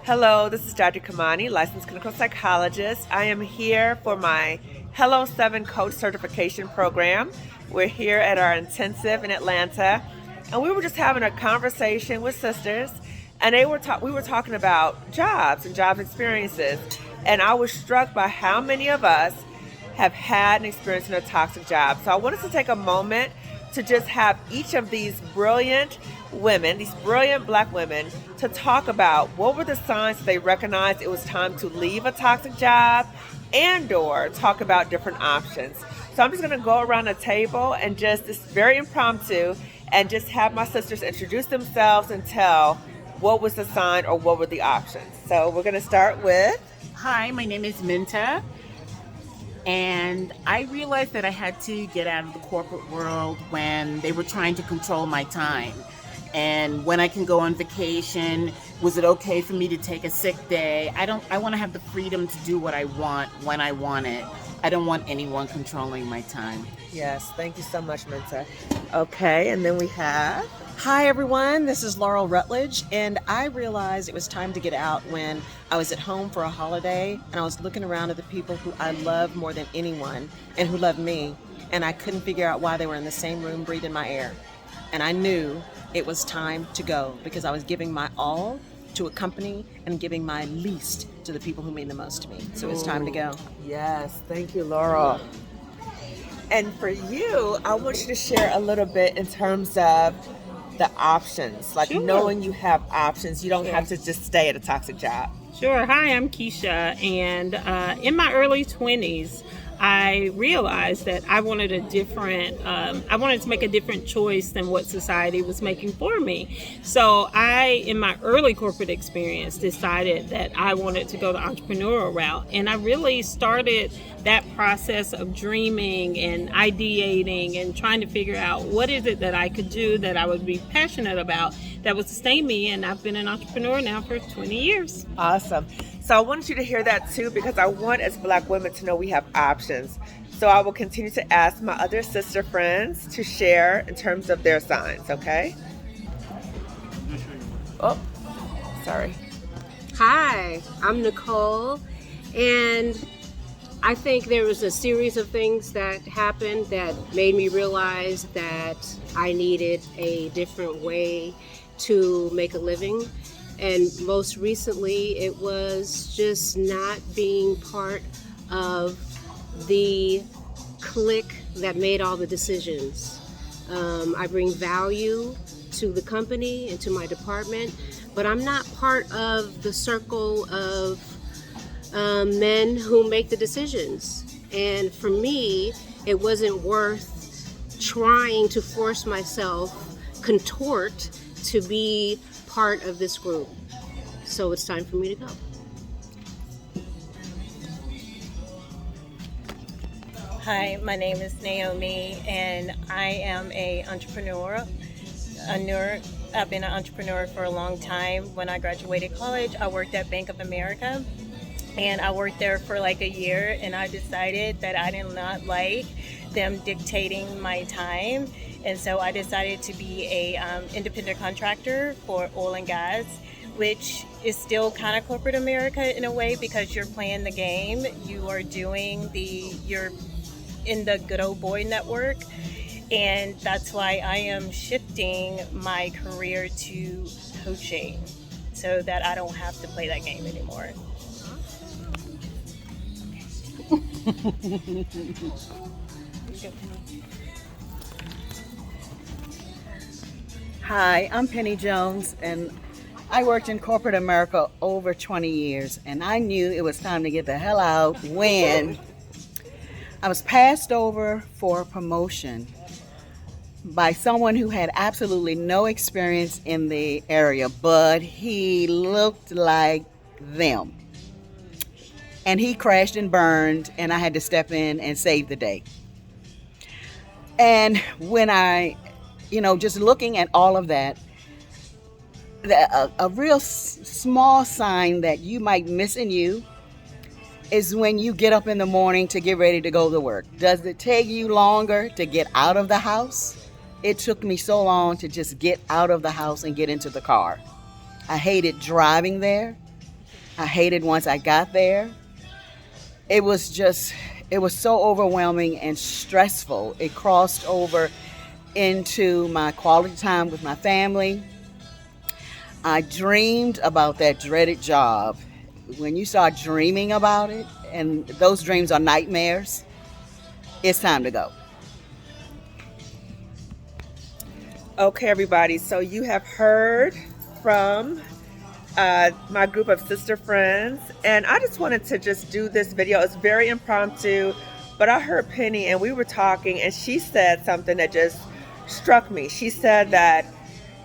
Hello, this is Dr. Kamani, licensed clinical psychologist. I am here for my Hello 7 Coach Certification Program. We're here at our intensive in Atlanta, and we were just having a conversation with sisters, and we were talking about jobs and job experiences, and I was struck by how many of us have had an experience in a toxic job. So I wanted to take a moment to just have each of these brilliant women, these brilliant black women, to talk about what were the signs that they recognized it was time to leave a toxic job and or talk about different options. So I'm just going to go around the table and just, it's very impromptu, and just have my sisters introduce themselves and tell what was the sign or what were the options. So we're going to start with... Hi, my name is Minta, and I realized that I had to get out of the corporate world when they were trying to control my time. And when I can go on vacation, was it okay for me to take a sick day? I want to have the freedom to do what I want when I want it. I don't want anyone controlling my time. Yes, thank you so much, Minta. Okay, and then we have... Hi everyone, this is Laurel Rutledge, and I realized it was time to get out when I was at home for a holiday and I was looking around at the people who I love more than anyone and who love me, and I couldn't figure out why they were in the same room breathing my air. And I knew it was time to go because I was giving my all to a company and giving my least to the people who mean the most to me. So it's time to go. Yes, thank you, Laurel. And for you, I want you to share a little bit in terms of the options, like Sure. knowing you have options. You don't have to just stay at a toxic job. Sure. Hi, I'm Keisha, and in my early 20s, I realized that I wanted I wanted to make a different choice than what society was making for me. So I, in my early corporate experience, decided that I wanted to go the entrepreneurial route. And I really started that process of dreaming and ideating and trying to figure out what is it that I could do that I would be passionate about that would sustain me. And I've been an entrepreneur now for 20 years. Awesome. So I wanted you to hear that too, because I want as black women to know we have options. So I will continue to ask my other sister friends to share in terms of their signs, okay? Oh, sorry. Hi, I'm Nicole, and I think there was a series of things that happened that made me realize that I needed a different way to make a living. And most recently, it was just not being part of the clique that made all the decisions. I bring value to the company and to my department, but I'm not part of the circle of men who make the decisions. And for me, it wasn't worth trying to force myself, contort to be part of this group. So it's time for me to go. Hi, my name is Naomi, and I am a entrepreneur. I've been an entrepreneur for a long time. When I graduated college, I worked at Bank of America, and I worked there for like a year, and I decided that I did not like them dictating my time, and so I decided to be a independent contractor for oil and gas, which is still kind of corporate America in a way, because you're playing the game. You are you're in the good old boy network, and that's why I am shifting my career to coaching so that I don't have to play that game anymore. Hi, I'm Penny Jones, and I worked in corporate America over 20 years, and I knew it was time to get the hell out when I was passed over for a promotion by someone who had absolutely no experience in the area, but he looked like them. And he crashed and burned, and I had to step in and save the day. And when just looking at all of that, a real small sign that you might miss in you is when you get up in the morning to get ready to go to work. Does it take you longer to get out of the house? It took me so long to just get out of the house and get into the car. I hated driving there. I hated once I got there. It was so overwhelming and stressful. It crossed over into my quality time with my family. I dreamed about that dreaded job. When you start dreaming about it, and those dreams are nightmares, it's time to go. Okay, everybody, so you have heard from my group of sister friends, and I just wanted to just do this video. It's very impromptu, but I heard Penny and we were talking, and she said something that just struck me. She said that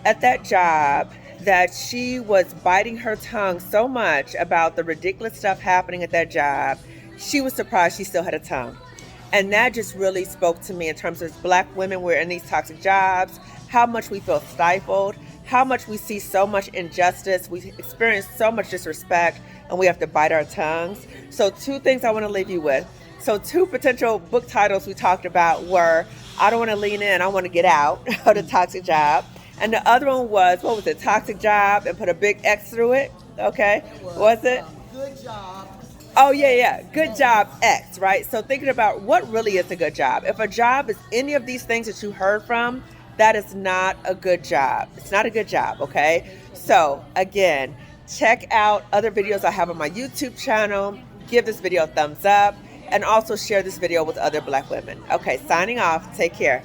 at that job that she was biting her tongue so much about the ridiculous stuff happening at that job, she was surprised she still had a tongue. And that just really spoke to me in terms of Black women, we're in these toxic jobs, how much we feel stifled, how much we see so much injustice, we experience so much disrespect, and we have to bite our tongues. So 2 things I want to leave you with. So 2 potential book titles we talked about were I Don't Want to Lean In, I Want to Get Out of the Toxic Job. And the other one was, what was it, Toxic Job, and put a big X through it, okay? Was it? Good job. Oh, yeah. Good job, X, right? So thinking about what really is a good job. If a job is any of these things that you heard from, that is not a good job. It's not a good job, okay? So, again, check out other videos I have on my YouTube channel. Give this video a thumbs up. And also share this video with other Black women. Okay, signing off. Take care.